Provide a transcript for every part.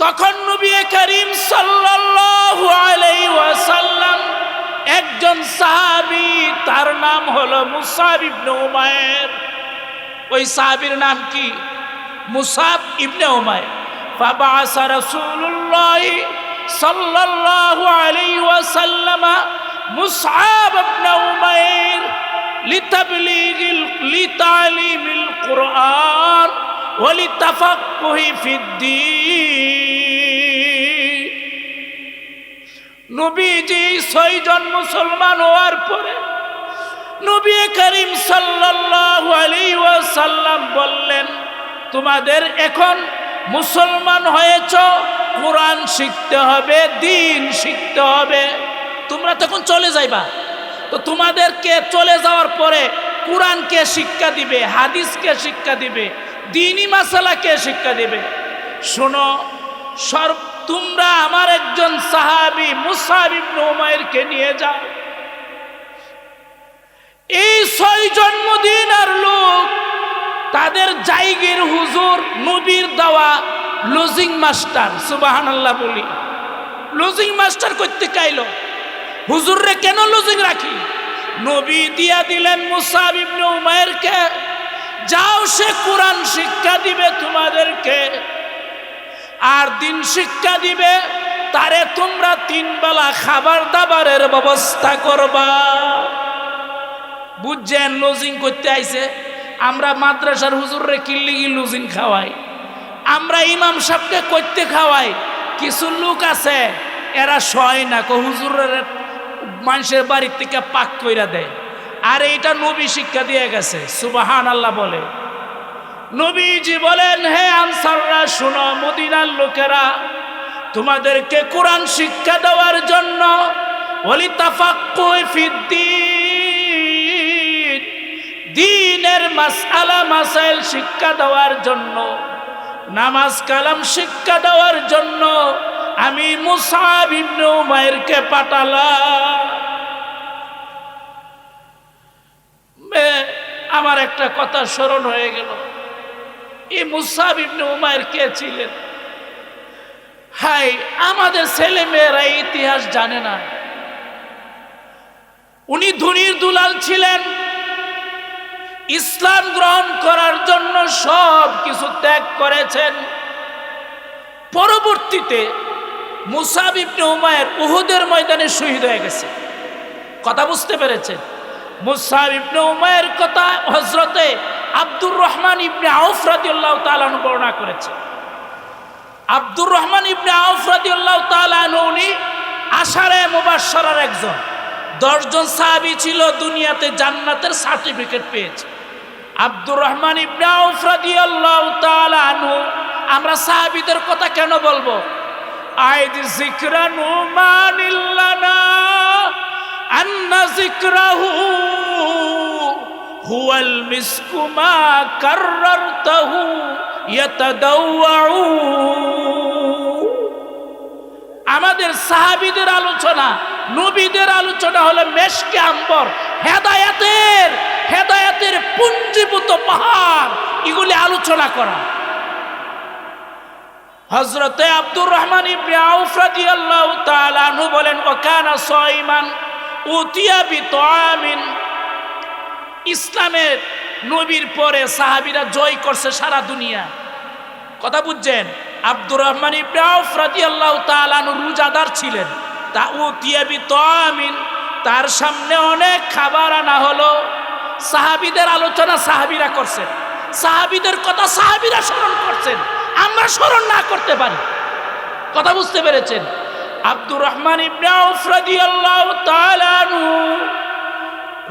তখন নবী করিম সাল্লাল্লাহু আলাইহি ওয়াসাল্লাম একজন সাহাবী, তার নাম হলো মুসাব ইবনে উমাইর। ওই সাহাবীর নাম কি? মুসাব ইবনে উমাইর। ফাবাআসা রাসূলুল্লাহ সাল্লাল্লাহু আলাইহি ওয়াসাল্লাম মুসআব ইবনে উমাইর লিতালিমিল কুরআন ওয়া লিতাফাক্কুহি ফিদ্দীন। নবীজি 6 জন মুসলমান হওয়ার পরে নবী করিম সাল্লাল্লাহু আলাইহি ওয়াসাল্লাম বললেন, তোমাদের এখন মুসলমান হয়েছ, কোরআন শিখতে হবে, দ্বীন শিখতে হবে। তোমরা তখন চলে যাইবা, তো তোমাদেরকে চলে যাওয়ার পরে কোরআনকে শিক্ষা দিবে, হাদিসকে শিক্ষা দিবে, দ্বীনি মাসালাকে শিক্ষা দিবে। শোনো, তোমরা আমার একজন সাহাবী মুসআব ইবনে উমাইরকে নিয়ে যাও। এই 6 জন মদিনার লোক, তাদের জায়গির হুজুর নবীর দেওয়া লজিং মাস্টার। সুবহানাল্লাহ বলি। লজিং মাস্টার করতে কাইলো, হুজুররে কেন লজিং রাখি? নবী দিয়া দিলেন মুসআব ইবনে উমাইরকে, যাও, সে কোরআন শিক্ষা দিবে তোমাদেরকে, আর দিন শিক্ষা দিবে। তারে তোমরা 3 বেলা খাবার দাবারের ব্যবস্থা করবা। বুঝছেন? লজিং করতে আইছে। আমরা মাদ্রাসার হুজুররে কিল্লিগি লজিং খাওয়াই, আমরা ইমাম সাহেবকে করতে খাওয়াই। কিছু লোক আছে এরা সয় না, হুজুরের মানুষের বাড়ির থেকে পাক কইরা দেয়। আর এইটা নবী শিক্ষা দিয়ে গেছে। সুবহানাল্লাহ বলে। নবীজি বলেন, হে আনসাররা শুনো, মদিনার লোকেরা, তোমাদেরকে কোরআন শিক্ষা দেওয়ার জন্য ওয়ালিতাফাক্কুহি ফিদ্দীন, দ্বীনের মাসআলা মাসাইল শিক্ষা দেওয়ার জন্য, নামাজ কালাম শিক্ষা দেওয়ার জন্য আমি মুসআব ইবনে উমাইরকে পাঠালাম। আমার একটা কথা স্মরণ হয়ে গেল। এই মুসআব ইবনে উমাইর কে ছিলেন? হাই, আমাদের ছেলে মেয়েরা ইতিহাস জানে না। উনি ধনীর দুলাল ছিলেন, ইসলাম গ্রহণ করার জন্য সব কিছু ত্যাগ করেছেন। পরবর্তীতে মুসআব ইবনে উমাইর উহুদের ময়দানে শহীদ হয়ে গেছে। কথা বুঝতে পেরেছেন? মুসআব ইবনে উমাইর কথা হযরতে আব্দুর রহমান ইবনে আউফ রাদিয়াল্লাহু তাআলা আনহু বর্ণনা করেছেন। আব্দুর রহমান ইবনে আউফ রাদিয়াল্লাহু তাআলা আনহু উনি আশারে মুবাশশারার একজন। 10 জন সাহাবী ছিল, দুনিয়াতে জান্নাতের সার্টিফিকেট পেয়েছে। আব্দুর রহমান ইবনে আউফ রাদিয়াল্লাহু তাআলা আনহু। আমরা সাহাবীদের কথা কেন বলবো? আইদ যিকরান মানিল্লানা আন্না যিকরাহু হুয়াল মিসকু মা কাররারতাহু ইয়াতাদাওয়াউ। আমাদের সাহাবীদের আলোচনা, নবীদের আলোচনা হলো মেশকে আম্বর, হেদায়েতের পুঞ্জীভূত পাহাড়, এগুলি আলোচনা করা। হযরতে আব্দুর রহমান ইবনে আউফ রাদিয়াল্লাহু তাআলা আনহু বলেন, ওয়াকানা সাইমান উতিয়া বিতামিন। ইসলামের নবীর পরে সাহাবীরা জয় করছে সারা দুনিয়া। কথা বুঝছেন? আব্দুর রহমান ইবনে আউফ রাদিয়াল্লাহু তাআলা আনহু রোজাদার ছিলেন। তা উতিয়া বিতামিন, তার সামনে অনেক খাবার আনা হলো। সাহাবীদের আলোচনা সাহাবীরা করছেন, সাহাবীদের কথা সাহাবীরা স্মরণ করছেন, আমরা স্মরণ না করতে পারি। কথা বুঝতে পেরেছেন? আব্দুর রহমান ইবনে আউফ রাদিয়াল্লাহু তাআলা আনহু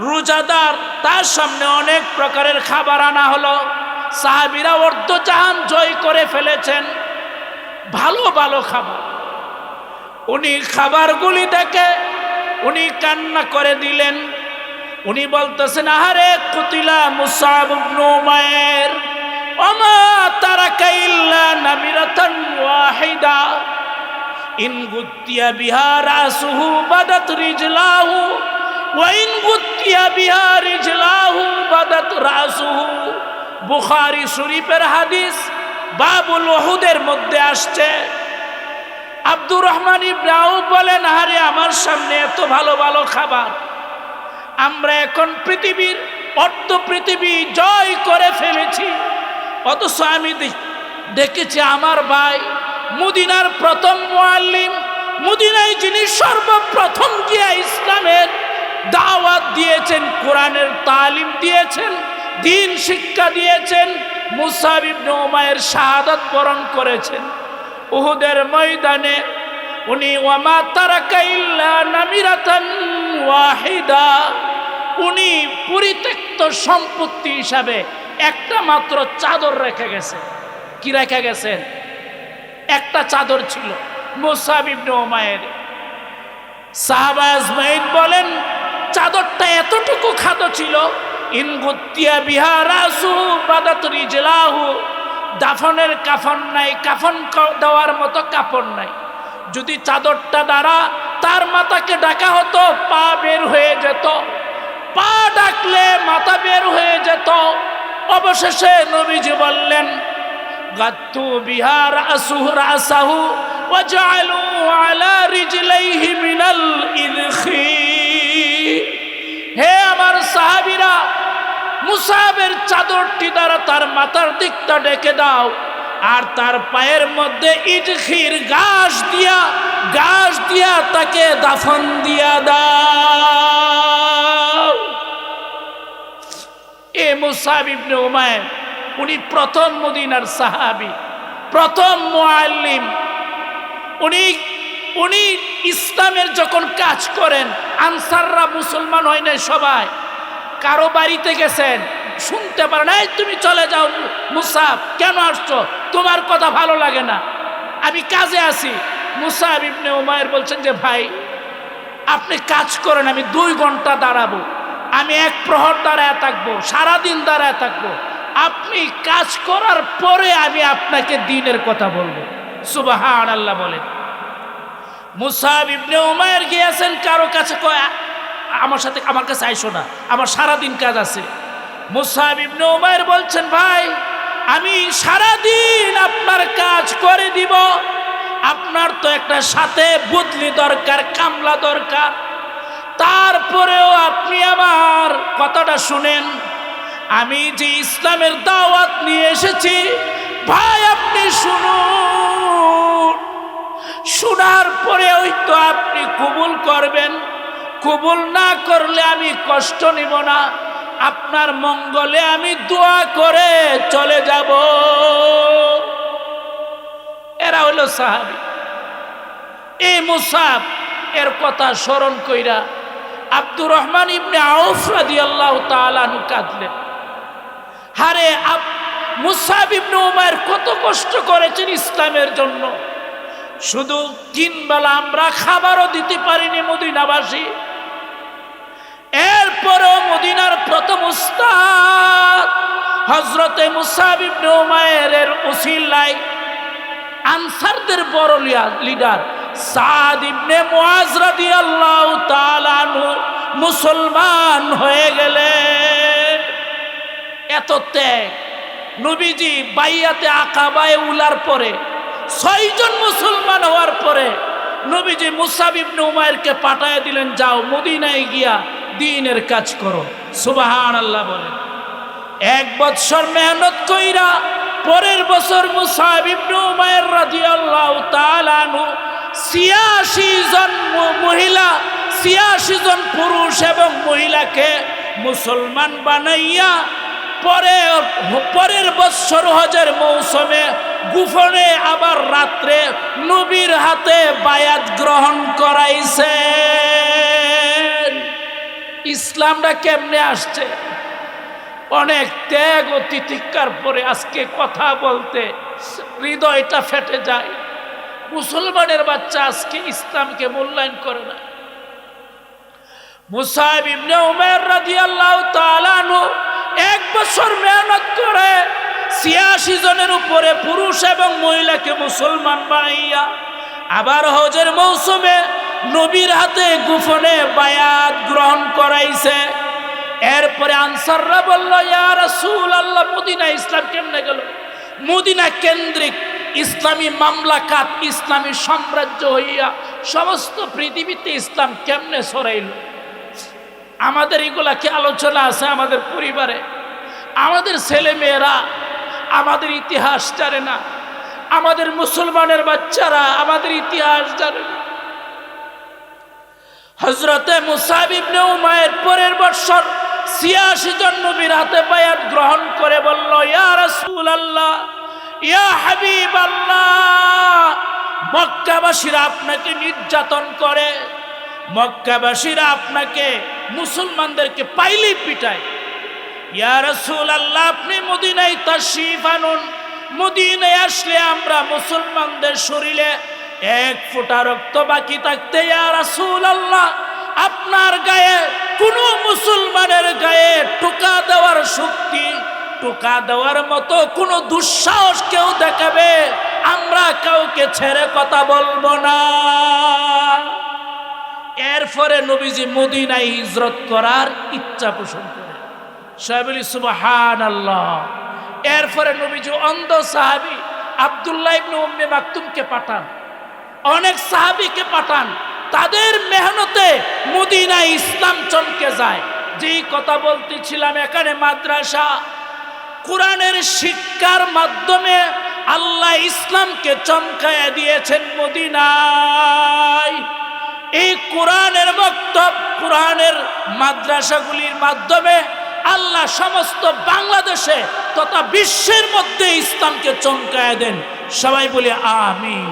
রোজাদার, তার সামনে অনেক প্রকারের খাবার আনা হলো। সাহাবীরা অর্ধজাহান জয় করে ফেলেছেন, ভালো ভালো খাবার। উনি খাবারগুলি দেখে উনি কান্না করে দিলেন। উনি বলতেছেন, আহারে কুতিলা মুসআব ইবনে উমাইর ওমা তারাকা ইল্লা নামিরাতান ওয়াহিদা ইন গুতিয়া বিহা রাসুহু বাদাত রিজলাহু ওয়া ইন গুতিয়া বিহা রিজলাহু বাদাত রাসুহু। বুখারী শরীফের হাদিস বাবুল উহুদের মধ্যে আসছে, আব্দুর রহমান ইবনে আউফ বলেন, আরে আমার সামনে এত ভালো ভালো খাবার, আমরা এখন পৃথিবীর অর্ধ পৃথিবী জয় করে ফেলেছি, অথচ আমি দেখেছি আমার ভাই মদিনার প্রথম মুআল্লিম, মদিনায় যিনি সর্বপ্রথম গিয়া ইসলামের দাওয়াত দিয়েছেন, কোরআনের তালিম দিয়েছেন, দ্বীন শিক্ষা দিয়েছেন, মুসআব ইবনে উমাইর শাহাদাত বরণ করেছেন উহুদের ময়দানে। উনি ওয়ামা তারাকা ইল্লা নামিরাতান ওয়াহিদা, উনি পরিত্যক্ত সম্পত্তি হিসাবে একটা মাত্র চাদর রেখে গেছেন। কি রেখে গেছেন? একটা চাদর ছিল মুসআব ইবনে উমাইর। সাহাবা আজমাইন বলেন চাদরটা এতটুকু খাটো ছিল, ইনগুতিয়া বিহা রাসু বাদাত রিজলাহু, দাফনের কাফন নাই, কাফন দেওয়ার মতো কাপড় নাই। যদি চাদরটা দ্বারা তার মাথাকে ডাকা হতো, পা বের হয়ে যেত, পা ডাকলে মাথা বের হয়ে যেত। অবশেষে নবীজি বললেন, গাত্তু বিহার আসুহ রাসাহু ওয়া জাআলু আলা রিজলাইহি মিনাল ইদখি। হে আমার সাহাবীরা, মুসআবের চাদরটি দ্বারা তার মাথার দিকটা ডেকে দাও, আর তার পায়ের মধ্যে ইদখির ঘাস দিয়া তাকে দাফন দিয়া দাও। এ মুসআব ইবনে উমাইর, উনি প্রথম মদিনার সাহাবী, প্রথম মুআল্লিম। উনি ইসলামের যখন কাজ করেন, আনসাররা মুসলমান হয় নাই সবাই, কারো বাড়িতে গেছেন, শুনতে পারেন, এই তুমি চলে যাও মুসআব, কেন আসছো, তোমার কথা ভালো লাগে না, আমি কাজে আছি। মুসআব ইবনে উমাইর বলছেন যে ভাই আপনি কাজ করেন, আমি 2 ঘন্টা দাঁড়াবো, আমি 1 প্রহর দাঁড়ায় থাকবো, সারাদিন দাঁড়ায় থাকবো, আপনি কাজ করার পরে আমি আপনাকে দ্বীনের কথা বলবো। সুবহানাল্লাহ বলেন। মুসআব ইবনে উমাইর গিয়েছেন কারো কাছে, কয় আমার কাছে আইসো না, আমার সারাদিন কাজ আছে। মুসআব ইবনে উমাইর বলছেন, ভাই আমি সারাদিন আপনার কাজ করে দিব, আপনার তো একটা সাথে বদলি দরকার, কামলা দরকার, তারপরেও আপনি আমার কথাটা শুনেন, আমি যে ইসলামের দাওয়াত নিয়ে এসেছি, ভাই আপনি শুনুন, শোনার পরে হয়তো আপনি কবুল করবেন, কবুল না করলে আমি কষ্ট নিব না, আপনার মঙ্গলে আমি দোয়া করে চলে যাব। এরা হলো সাহাবী। এই মুসআব এর কথা স্মরণ কইরা আব্দুর রহমান ইবনে আউফ রাদিয়াল্লাহু তাআলা আনহু কাঁদলেন। হারে মুসআব ইবনে উমাইর কত কষ্ট করেছেন ইসলামের জন্য, শুধু 3 বেলা আমরা খাবারও দিতে পারিনি মদিনাবাসী। এরপরও মদিনার প্রথম উস্তাদ হযরতে মুসআব ইবনে উমাইরের উসিলায় আনসারদের বড় লিডার সাদ ইবনে মুআজ রাদিয়াল্লাহু তাআলা আনহু মুসলমান হয়ে গেলেন। এত ত্যাগ, নবীজি বাইয়াতে আকাবায়ে উলার পরে 6 জন মুসলমান হওয়ার পরে নবীজি মুসআব ইবনে উমাইরকে পাঠায় দিলেন, যাও মদিনায় গিয়া দ্বীনের কাজ করো। সুবহানাল্লাহ বলেন। 1 বছর মেহনত কইরা পরের বছর মুসআব ইবনে উমাইর রাদিয়াল্লাহু তাআলা আনহু 86 জন মহিলা, 86 জন পুরুষ এবং মহিলাকে মুসলমান বানাইয়া পরের বছর হজের মৌসুমে গোপনে আবার রাত্রে নবীর হাতে বায়াত গ্রহণ করাইছেন। ইসলামটা কেমনে আসছে? অনেক ত্যাগ ও তিতিক্ষার পরে আজকে কথা বলতে হৃদয়টা ফেটে যায়। মুসলমানের বাচ্চা আজকে ইসলামকে মূল্যায়ন করে না। মুসআব ইবনে উমাইর রাদিয়াল্লাহু তাআলা আনহু 1 বছর মেহনত করে 86 জনের উপরে পুরুষ এবং মহিলাকে মুসলমান বানাইয়া আবার হজের মৌসুমে নবীর হাতে গোপনে বায়াত গ্রহণ করাইছে। এরপরে আনসাররা বলল, ইয়া রাসূলুল্লাহ, মদিনা ইসলাম কেমনে গেল? মদিনা কেন্দ্রিক ইসলামী মামলাকাত, ইসলামী সাম্রাজ্য হইয়া সমস্ত পৃথিবীতে ইসলাম কেমনে ছড়াইল। আমাদের এগুলা কি আলোচনা আছে আমাদের পরিবারে? আমাদের ছেলে মেয়েরা আমাদের ইতিহাস জানে না, আমাদের মুসলমানের বাচ্চারা আমাদের ইতিহাস জানে না। হযরতে মুসাব ইবনে উমাইর পরের বছর ৮৬ জন নবীর হাতে বায়াত গ্রহণ করে বলল, ইয়া রাসূলুল্লাহ, ইয়া হাবিবাল্লাহ, মক্কাবাসীরা আপনাকে নির্যাতন করে, মক্কাবাসীরা আপনাকে মুসলমানদেরকে পাইলেই পিটায়। ইয়া রাসূলুল্লাহ, আপনি মদিনায় তাশরীফ আনুন, মদিনায় আসলে আমরা মুসলমানদের শরীরে এক ফোঁটা রক্ত বাকি থাকতে, ইয়া রাসূলুল্লাহ, আপনার গায়ে কোনো মুসলমানের গায়ে টোকা দেওয়ার শক্তি, টোকা দেওয়ার মতো কোনো দুঃসাহস কেউ দেখাবে, আমরা কাউকে ছেড়ে কথা বলবো না। এরপরে নবীজি মদিনায় হিজরত করার ইচ্ছা পোষণ করেন। সবাই বলি সুবহানাল্লাহ। এরপরে নবীজি অন্ধ সাহাবী আব্দুল্লাহ ইবনে উম্মে মাকতুমকে পাঠান, অনেক সাহাবীকে পাঠান, তাদের মেহনতে মদিনায় ইসলাম চমকে যায়। যেই কথা বলতেছিলাম, এখানে মাদ্রাসা, কোরআনের শিক্ষার মাধ্যমে আল্লাহ ইসলামকে চমকায় দিয়েছেন মদিনায়। এই কোরআনের বক্তব্য, কোরআনের মাদ্রাসাগুলির মাধ্যমে আল্লাহ সমস্ত বাংলাদেশে তথা বিশ্বের মধ্যে ইসলামকে চমকায় দেন। সবাই বলি আমিন।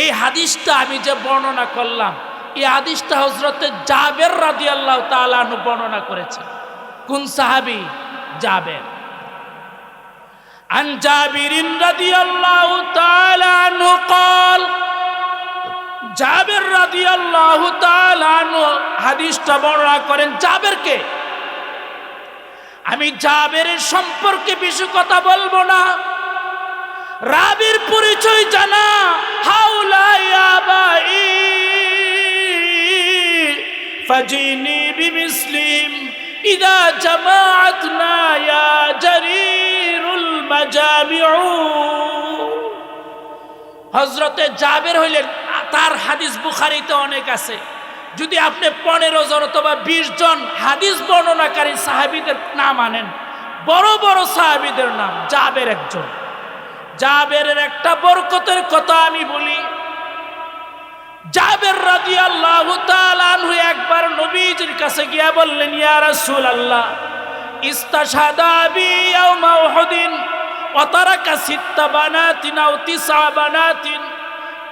এই হাদিসটা আমি যে বর্ণনা করলাম, এই হাদিসটা হযরতে জাবের রাদিয়াল্লাহু তাআলা আনহু বর্ণনা করেছেন। কোন সাহাবী? জাবের। আন জাবিরিন রাদিয়াল্লাহু তাআলা আনহু قال, জাবের রাদিয়াল্লাহু তাআলা আনহু হাদিসটা বর্ণনা করেন। জাবেরকে আমি জাবেরের সম্পর্কে বেশি কথা বলবো না, রাবির পরিচয় জানা। হাউলা ইয়া বাই ফাজিনি বিমিসলিম ইদা জামাআতনা ইয়া জারিরুল মাজামিউ। হযরতে জাবের হইলেন, তার হাদিস বুখারীতে অনেক আছে। যদি আপনি 15 জন অথবা 20 জন হাদিস বর্ণনাকারী সাহাবীদের নাম আনেন, বড় বড় সাহাবীদের নাম, জাবের একজন। জাবেরের একটা বরকতের কথা আমি বলি। জাবের রাদিয়াল্লাহু তাআলা আনহু একবার নবীজির কাছে গিয়া বললেন, ইয়া রাসূলুল্লাহ, ইস্তাশহাদা আবি ইয়াওমা উহুদিন ওয়া তারাকা 6 বানাতিন আও 9 বানাতিন।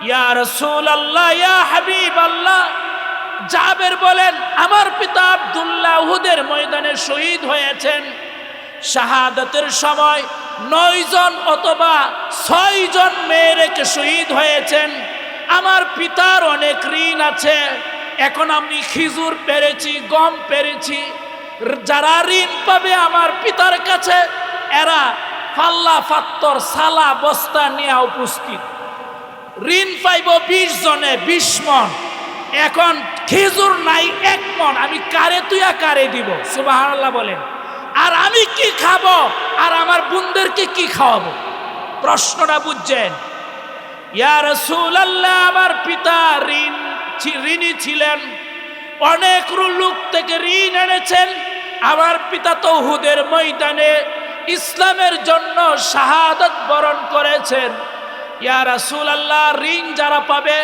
ইয়া রাসূলুল্লাহ, ইয়া হাবিবাল্লাহ, জাবের বলেন, আমার পিতা আব্দুল্লাহ উহুদের ময়দানে শহীদ হয়েছেন। শাহাদাতের সময় 9 জন অথবা 6 জন মেয়ে রেখে শহীদ হয়েছেন। আমার পিতার অনেক ঋণ আছে। এখন আমি খেজুর পেরেছি, গম পেরেছি, যারা ঋণ পাবে আমার পিতার কাছে, এরা পাল্লা পাত্তর সালা বস্তা নিয়ে উপস্থিত। ঋণ পাইব 20 জনে 20 মণ। এখন খেজুর নাই 1 মণ, আমি কারে তুইয়া কারে দিব? সুবহানাল্লাহ বলেন। আর আমি কি খাবো, আর আমার বোনদেরকে কি খাওয়াবো? প্রশ্নটা বুঝছেন? ইয়া রাসূলুল্লাহ, আমার পিতা ঋণী ছিলেন, অনেক লোক থেকে ঋণ এনেছেন। আমার পিতা তো উহুদের ময়দানে ইসলামের জন্য শাহাদাত বরণ করেছেন। ইয়া রাসূলুল্লাহ, ঋণ যারা পাবে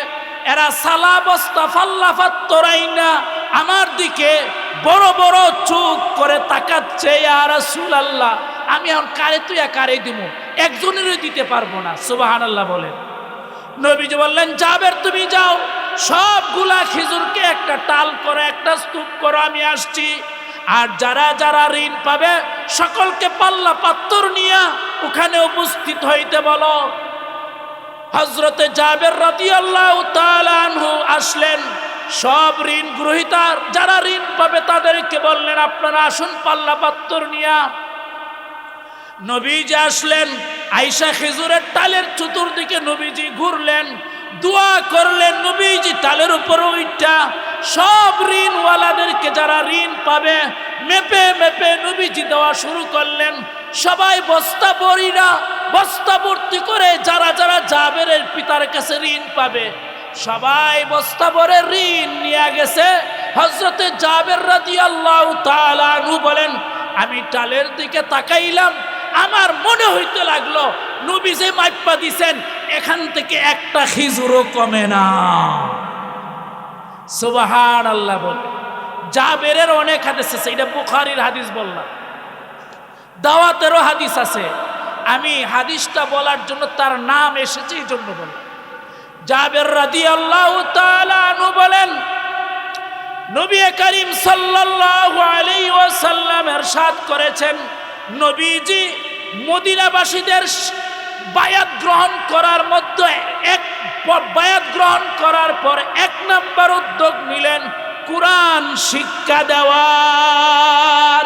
এরা সালা বস্তা ফাল্লা ফাত্তরাই না আমার দিকে বড় বড় চোখ করে তাকাচ্ছে। ইয়া রাসূলুল্লাহ, আমি এখন কারে তুইয়া কারে দিব? একজনেরও দিতে পারবো না। সুবহানাল্লাহ বলেন। নবীজি বললেন, জাবের তুমি যাও, সবগুলা খেজুরকে একটা টাল করে একটা স্তূপ করো, আমি আসছি। আর যারা যারা ঋণ পাবে সকলকে পাল্লা পাত্তর নিয়ে ওখানে উপস্থিত হইতে বলো। হযরতে জাবের রাদিয়াল্লাহু তাআলা আনহু আসলেন। সব ঋণ গ্রহীতার যারা ঋণ পাবে তাদেরকে বললেন, আপনারা আসুন পাল্লা পাত্তর নিয়া। নবীজি আসলেন, আয়েশা খেজুরের টালের চতুর্দিকে নবীজি ঘুরলেন, দোয়া করলেন। নবীজি টালের উপর উঠা সব ঋণওয়ালাদেরকে যারা ঋণ পাবে মেপে মেপে নবীজি দেওয়া শুরু করলেন। সবাই বস্তা ভর্তি করে যারা যারা জাবেরের পিতার কাছে ঋণ পাবে সবাই বস্তা ভরে ঋণ নিয়ে গেছে। হযরতে জাবের রাদিয়াল্লাহু তাআলা আনহু বলেন, আমি টালের দিকে তাকাইলাম, আমার মনে হইতে লাগলো নবী যে মাইপা দিছেন এখান থেকে একটা খিজুরও কমে না। সুবহানাল্লাহ বলে। জাবেরের অনেক হাদিস আছে, এটা বুখারীর হাদিস বললাম, দাওয়াতেরও হাদিস আছে। আমি হাদিসটা বলার জন্য তার নাম এসেছে এই জন্য বললাম। জাবের রাদিয়াল্লাহু তাআলা আনহু বলেন, নবী করিম সাল্লাল্লাহু আলাইহি ওয়াসাল্লাম ইরশাদ করেছেন, নবীজি মদিনাবাসীদের বায়াত গ্রহণ করার মধ্যে বায়াত গ্রহণ করার পর এক নাম্বার উদ্যোগ নিলেন কুরআন শিক্ষা দেওয়ার।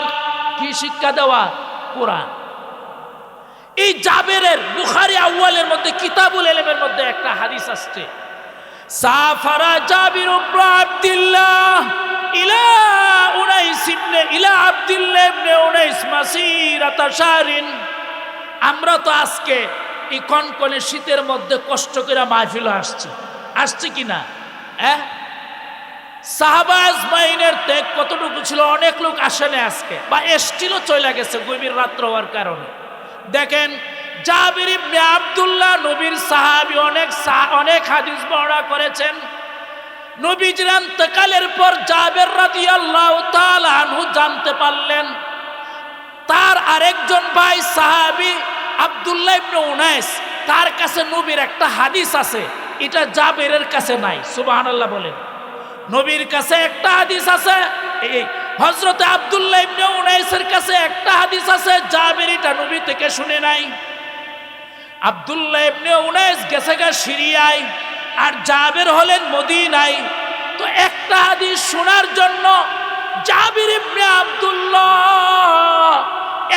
কি শিক্ষা দেওয়া? কুরআন। এই জাবেরের বুখারী আউয়ালের মধ্যে কিতাবুল ইলমের মধ্যে একটা হাদিস আসছে, সাফারা জাবির ইবনে আব্দুল্লাহ ইলা আব্দুল্লাহ ইবনে উনাইস মাসিরাতা শাহরিন। আমরা তো আজকে এই কনকনে শীতের মধ্যে কষ্ট করে মাহফিল আসছে কিনা? সাহাবা আজমাইনের ত্যাগ কতটুকু ছিল? অনেক লোক আসে না আজকে, বা এসছিল চলে গেছে গভীর রাত্র হওয়ার কারণে। দেখেন জাবির ইবনে আব্দুল্লাহ নবীর সাহাবী, অনেক হাদিস বর্ণনা করেছেন। নবীজির ইন্তেকালের পর জাবের রাদিয়াল্লাহু তাআলা আনহু জানতে পারলেন তার আরেকজন ভাই সাহাবী আব্দুল্লাহ ইবনে উনাইস, তার কাছে নবীর একটা হাদিস আছে, এটা জাবেরের কাছে নাই। সুবহানাল্লাহ বলেন। নবীর কাছে একটা হাদিস আছে, এই হযরতে আব্দুল্লাহ ইবনে উনাইসের কাছে একটা হাদিস আছে, জাবের এটা নবী থেকে শুনে নাই। আব্দুল্লাহ ইবনে উনাইস গেছে সিরিয়ায়, আর জাবের হলেন মদিনায়। তো একটা হাদিস শোনার জন্য জাবির ইবনে আব্দুল্লাহ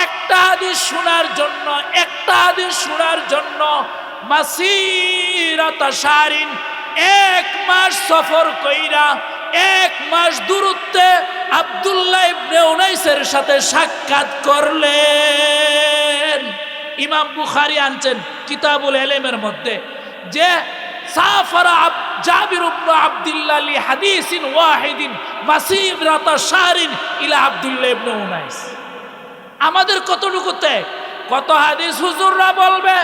একটা হাদিস শোনার জন্য মাসিরাতা শাহরিন 1 মাস সফর কইরা 1 মাস দূরত্বে আব্দুল্লাহ ইবনে উনাইসের সাথে সাক্ষাৎ করলেন। ইমাম বুখারী আনছেন কিতাবুল ইলমের মধ্যে যে সাফারা জাবির ইবনে আব্দুল্লাহ লি হাদিসিন ওয়াহিদিন মাসিরাতা শাহরিন ইলা আব্দুল্লাহ ইবনে উনাইস। আমাদের কতটুকুতে কত হাদিস হুজুররা বলবে,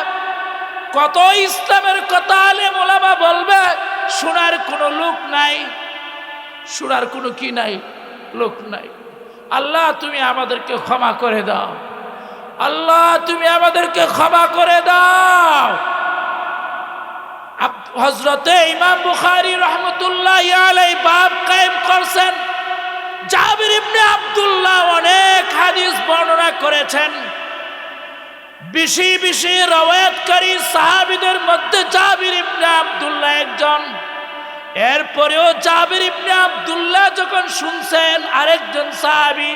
কত ইসলামের কথা আলেম ওলামা বলবে, শোনার কোনো লোক নাই, শোনার কোনো কি নাই, লোক নাই। আল্লাহ তুমি আমাদেরকে ক্ষমা করে দাও, আল্লাহ তুমি আমাদেরকে ক্ষমা করে দাও। হযরতে ইমাম বুখারী রাহমাতুল্লাহি আলাইহি বাব কায়েম করছেন, জাবির ইবনে আব্দুল্লাহ অনেক হাদিস বর্ণনা করেছেন। বেশি বেশি রওয়ায়াতকারী সাহাবীদের মধ্যে জাবির ইবনে আব্দুল্লাহ একজন। এরপরেও জাবির ইবনে আব্দুল্লাহ যখন শুনছেন আরেকজন সাহাবী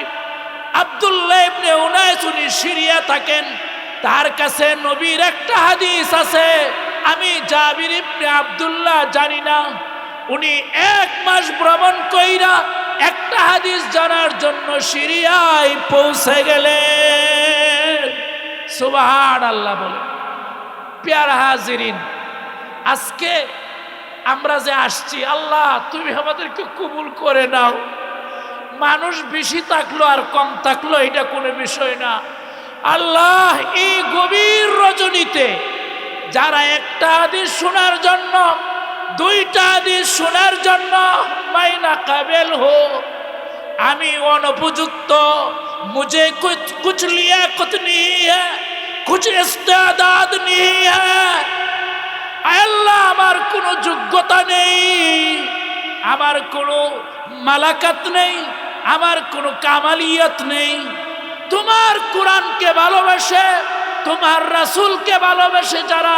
আব্দুল্লাহ ইবনে উনাইস, উনি সিরিয়া থাকেন, তার কাছে নবীর একটা হাদিস আছে, আমি জাবির ইবনে আব্দুল্লাহ জানি না। উনি 1 মাস ভ্রমণ কইরা একটা হাদিস জানার জন্য সিরিয়ায় পৌঁছে গেলেন। সুবহানাল্লাহ বলে। প্যারা হাজিরিন, আজকে আমরা যে আসছি, আল্লাহ তুমি আমাদেরকে কবুল করে নাও। মানুষ বেশি থাকলো আর কম থাকলো এটা কোনো বিষয় না। আল্লাহ এই গভীর রজনীতে যারা একটা হাদিস শোনার জন্য, 2টা হাদিস শোনার জন্য মাইনা কাবেল হো, আমি অনুপযুক্ত, মুঝে कुछ लियाकत नहीं है, कुछ इस्तेदाद नहीं है। আল্লাহ আমার কোনো যোগ্যতা নেই, আমার কোনো মালাকাত নেই, আমার কোনো কামালিয়ত নেই। তোমার কোরআনকে ভালোবাসে, তোমার রাসূলকে ভালোবাসে যারা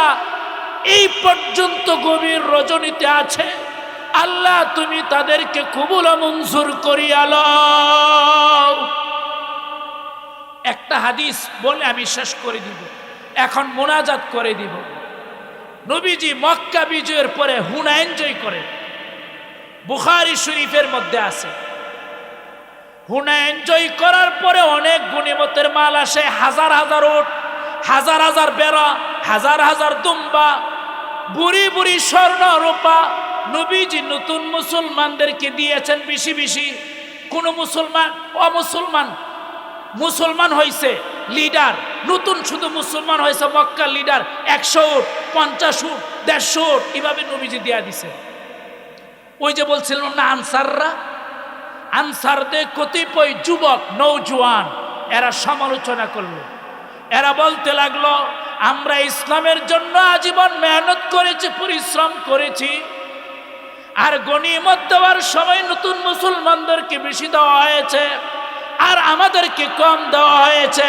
এই পর্যন্ত গভীর রজনীতে আছে, আল্লাহ তুমি তাদেরকে কবুল ও মঞ্জুর করিয়া লও। একটা হাদিস বলে আমি শেষ করে দিব, এখন মোনাজাত করে দিব। নবীজি মক্কা বিজয়ের পরে হুনাইন জয় করেন। বুখারী শরীফের মধ্যে আছে। হুনাইন জয় করার পরে অনেক গনিমতের মাল আসে, হাজার হাজার উট, হাজার হাজার বেড়া, হাজার হাজার দুম্বা, বুড়ি বুড়ি স্বর্ণ রূপা নবীজি নতুন মুসলমানদেরকে দিয়েছেন বেশি বেশি। কোন মুসলমান মুসলমান হয়েছে লিডার, নতুন শুধু মুসলমান হয়েছে মক্কার লিডার 100 উট, 50 উট, 150 উট, এভাবে নবীজি দিয়া দিছে। ওই যে বলছিলাম না আনসারদের কতিপয় যুবক নৌজওয়ান এরা সমালোচনা করলো। এরা বলতে লাগলো, আমরা ইসলামের জন্য আজীবন মেহনত করেছি, পরিশ্রম করেছি, আর গনিমত দেওয়ার সময় নতুন মুসলমানদেরকে বেশি দেওয়া হয়েছে আর আমাদেরকে কম দেওয়া হয়েছে।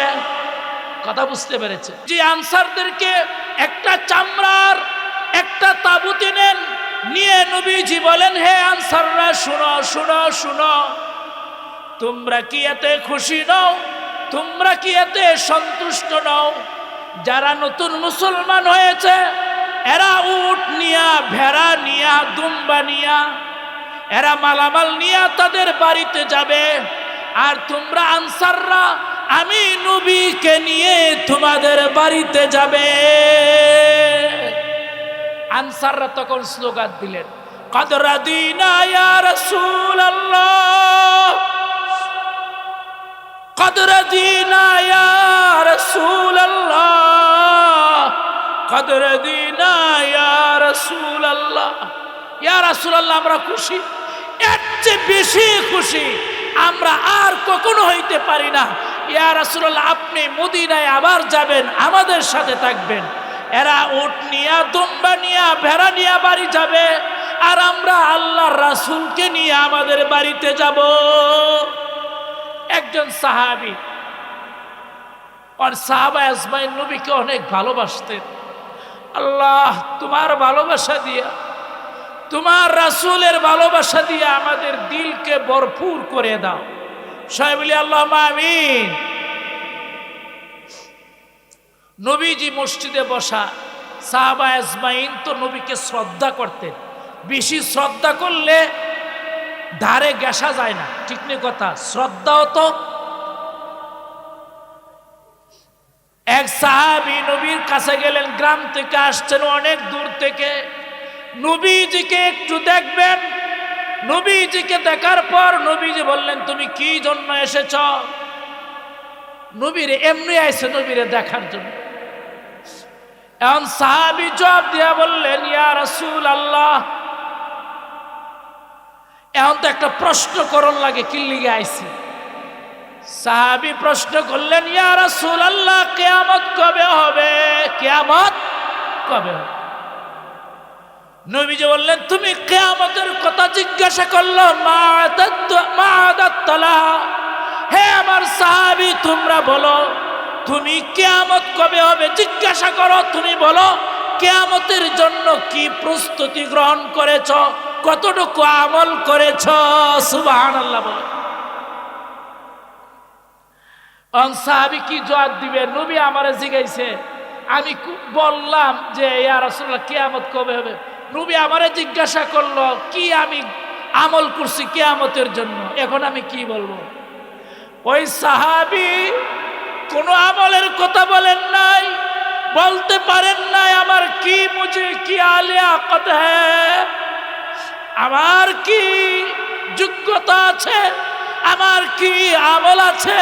কথা বুঝতে পেরেছে? যে আনসারদেরকে একটা চামড়ার একটা তাবুতে নেন, নিয়ে নবীজি বলেন, হে আনসাররা শুনো শুনো শুনো, তোমরা কি এতে খুশি নও? তোমরা কি এতে সন্তুষ্ট নও? যারা নতুন মুসলমান হয়েছে এরা উট নিয়া, ভেড়া নিয়া, দুম্বা নিয়া, এরা মালামাল নিয়া তাদের বাড়িতে যাবে, আর তোমরা আনসাররা আমি নবীকে নিয়ে তোমাদের বাড়িতে যাবে। আনসাররা তখন স্লোগান দিলেন, কদ রাদিনা ইয়া রাসূলুল্লাহ, কদ রাদিনা ইয়া রাসূলুল্লাহ, কদ রাদিনা ইয়া রাসূলুল্লাহ। ইয়া রাসূলুল্লাহ, আমরা খুশি, এর চেয়ে বেশি খুশি আমরা আর কখনো হইতে পারি না। ইয়া রাসূলুল্লাহ, আপনি মদিনায় আবার যাবেন, আমাদের সাথে থাকবেন। এরা উট নিয়া, দুম্বা নিয়া, ভেড়া নিয়া বাড়ি যাবে, আর আমরা আল্লাহর রাসূলকে নিয়ে আমাদের বাড়িতে যাব। একজন সাহাবী, আর সাহাবা আজমাইন নবীকে অনেক ভালোবাসতেন। আল্লাহ, তোমার ভালোবাসা দিয়া, তোমার রাসূলের ভালোবাসা দিয়া আমাদের দিলকে ভরপুর করে দাও। সবাই বলি আল্লাহুম্মা আমিন। নবীজি মসজিদে বসা, সাহাবা আজমাইন তো নবীকে শ্রদ্ধা করতেন। বেশি শ্রদ্ধা করলে ধারে গেসা যায় না, ঠিক নেই কথা? শ্রদ্ধাও তো। এক সাহাবী নবীর কাছে গেলেন, গ্রাম থেকে আসছেন অনেক দূর থেকে, নবীজিকে একটু দেখবেন। নবীজিকে দেখার পর নবীজি বললেন, তুমি কি জন্য এসেছ? নবীরে এমনি আইছে নবীরে দেখার জন্য। এখন সাহাবী জবাব দিয়া বললেন, ইয়া রাসূলুল্লাহ, এখন তো একটা প্রশ্ন করন লাগে, কি লিগে আইছি? সাহাবী প্রশ্ন করলেন, ইয়া রাসূলুল্লাহ, কিয়ামত কবে হবে? কিয়ামত কবে হবে? নবীজি বললেন, তুমি কিয়ামতের কথা জিজ্ঞাসা করলো, হে আমার সাহাবী, তোমরা বলো, তুমি কিয়ামত কবে হবে জিজ্ঞাসা করো। তুমি বলো, কিয়ামতের জন্য কি প্রস্তুতি গ্রহণ করেছ, কতটুকু আমল করেছ? সুবহানাল্লাহ বলে। সাহাবী কি জবাব দিবে? নবী আমারে জিজ্ঞাসা, আমি বললাম যে ইয়া রাসূলুল্লাহ, কিয়ামত কবে হবে? নবী আমারে জিজ্ঞাসা করলো কি আমি আমল করছি কিয়ামতের জন্য, এখন আমি কি বলবো? ওই সাহাবী কোনো আমলের কথা বলেন নাই, বলতে পারেন নাই আমার কি মুঝে কি আলিয়াকত হ্যায়, আমার কি যোগ্যতা আছে, আমার কি আমল আছে।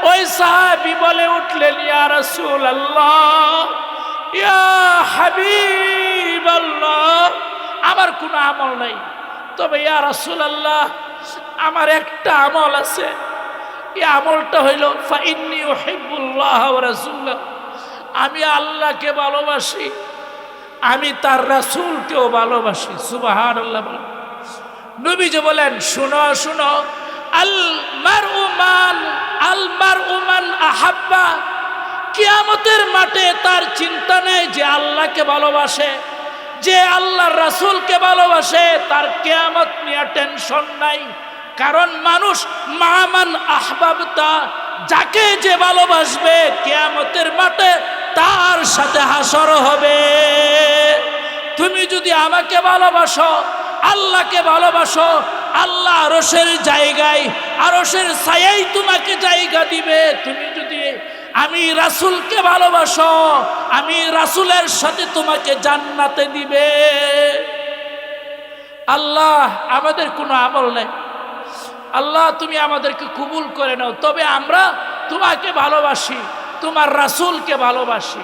ওই সাহাবী বলে উঠলেন, ইয়া রাসূলুল্লাহ, ইয়া হাবিবাল্লাহ, আমার কোনো আমল নাই, তবে ইয়া রাসূলুল্লাহ, আমার একটা আমল আছে। এই আমলটা হইল ফাইন্নী উহিব্বুল্লাহ ওয়া রাসূলাহ, আমি আল্লাহকে ভালোবাসি, আমি তার রাসূলকেও ভালোবাসি। সুবহানাল্লাহ। নবীজি বলেন, শুনো শুনো, আল মারউ মান আহাব্বা, কিয়ামতের মাঠে তার চিন্তা নেই যে আল্লাহকে ভালোবাসে, যে আল্লাহর রাসূলকে ভালোবাসে, তার কিয়ামত নিয়ে টেনশন নাই। কারণ মানুষ মামান আহবাবতা, যাকে যে ভালোবাসবে কিয়ামতের মাঠে তার সাথে হাসর হবে। তুমি যদি আমাকে ভালোবাসো, আল্লাহকে ভালোবাসো, আল্লাহ আরশের জায়গায়, আরশের ছায়াই তোমাকে জায়গা দিবে। তুমি যদি আমি রাসূলকে ভালোবাসো, আমি রাসূলের সাথে তোমাকে জান্নাতে দিবে। আল্লাহ আমাদের কোনো আমল নাই, আল্লাহ তুমি আমাদেরকে কবুল করে নাও। তবে আমরা তোমাকে ভালোবাসি, তোমার রাসূলকে ভালোবাসি।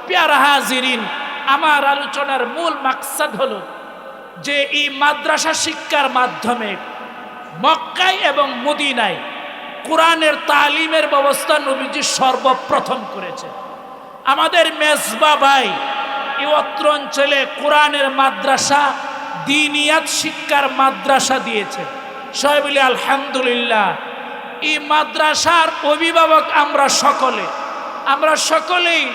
প্যারা হাজিরিন, আমার আলোচনার মূল মাকসাদ হলো যে এই মাদ্রাসা শিক্ষার মাধ্যমে মক্কায় এবং মদিনায় কোরআনের তালিমের ব্যবস্থা নবীজি সর্বপ্রথম করেছে। আমাদের মেজবা ভাই এই অত্র অঞ্চলে কোরআনের মাদ্রাসা, দ্বীনিয়াত শিক্ষার মাদ্রাসা দিয়েছে। সবাই বলি আলহামদুলিল্লাহ। এই মাদ্রাসার অভিভাবক আমরা সকলেই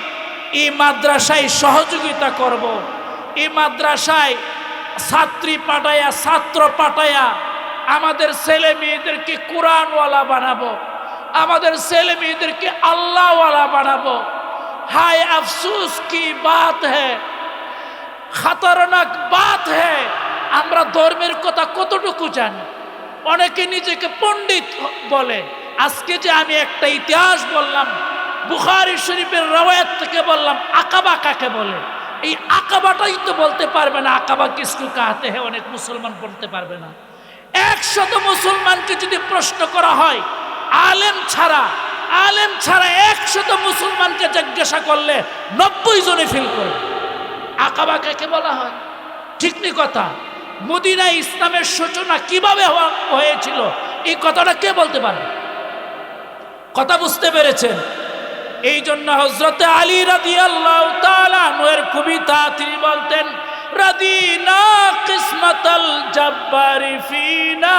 এই মাদ্রাসায় সহযোগিতা করব। এই মাদ্রাসায় ছাত্রী পাঠায়া, ছাত্র পাঠায়া আমাদের ছেলে মেয়েদেরকে কোরআনওয়ালা বানাবো, আমাদের ছেলে মেয়েদেরকে আল্লাহওয়ালা বানাবো। হায় আফসোস কি বাত হ্যায়, খতরনাক বাত হ্যায়। আমরা ধর্মের কথা কতটুকু জানি? অনেকে নিজেকে পণ্ডিত বলে। আজকে যে আমি একটা ইতিহাস বললাম, বুখারী শরীফের রওয়ায়াত থেকে বললাম, আকাবা কাকে বলে, এই আকাবাটাই তো বলতে পারবে না। আকাবা কিসকু কাহাতে হ্যায়, অনেক মুসলমান বলতে পারবে না। 100 মুসলমানকে যদি প্রশ্ন করা হয়, আলেম ছাড়া 100 মুসলমানকে জিজ্ঞাসা করলে 90 জনে ফিল করবে আকাবা কাকে বলা হয়। ঠিক নি কথা? মদিনায় ইসলামের সূচনা কিভাবে হয়েছিল, এই কথাটা কে বলতে পারে? কথা বুঝতে পেরেছেন? এই জন্য হযরত আলী রাদিয়াল্লাহু তাআলা আনহুর কবিতা তিনি বলতেন, রাদিনা কিসমাতাল জাব্বারি ফিনা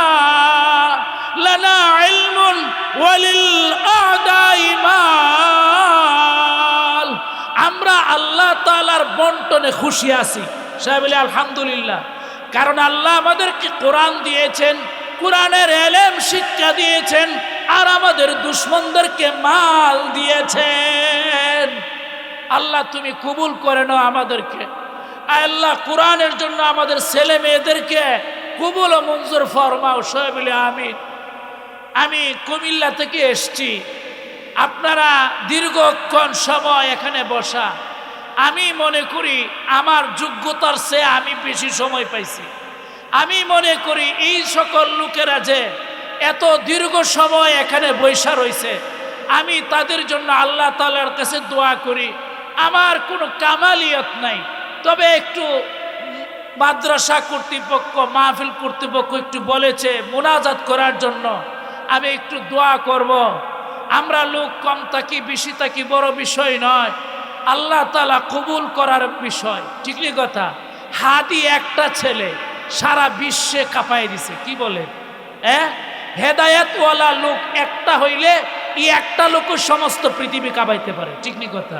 লানা ইলমুন ওয়ালিল আদাই মাল। আমরা আল্লাহ তাআলার বন্টনে খুশি আছি। সবাই বলে আলহামদুলিল্লাহ। কারণ আল্লাহ আমাদেরকে কোরআন দিয়েছেন, কোরআনের ইলম শিক্ষা দিয়েছেন, আর আমাদের দুশমনদেরকে মাল দিয়েছেন। আল্লাহ তুমি কবুল করে নাও আমাদেরকে। আল্লাহ কোরআনের জন্য আমাদের ছেলে মেয়েদেরকে কবুল ও মঞ্জুর ফরমাও। সবাই বলে আমিন। আমি কুমিল্লা থেকে এসছি, আপনারা দীর্ঘক্ষণ সময় এখানে বসা। আমি মনে করি আমার যোগ্যতার চেয়ে আমি বেশি সময় পাইছি। আমি মনে করি এই সকল লোকেরা যে এত দীর্ঘ সময় এখানে বৈশা রয়েছে, আমি তাদের জন্য আল্লাহ তাআলার কাছে দোয়া করি। আমার কোনো কামালিয়ত নাই, তবে একটু মাদ্রাসা কর্তৃপক্ষ, মাহফিল কর্তৃপক্ষ একটু বলেছে মুনাজাত করার জন্য, আমি একটু দোয়া করব। আমরা লোক কম থাকি বেশি থাকি বড় বিষয় নয়, আল্লাহ তাআলা কবুল করার বিষয়। ঠিক নি কথা? হাদি একটা ছেলে সারা বিশ্বে কাঁপাই দিছে। কি বলে? হেদায়েতওয়ালা লোক একটা হইলে এই একটা লোক সমস্ত পৃথিবী কাঁপাইতে পারে। ঠিক নি কথা?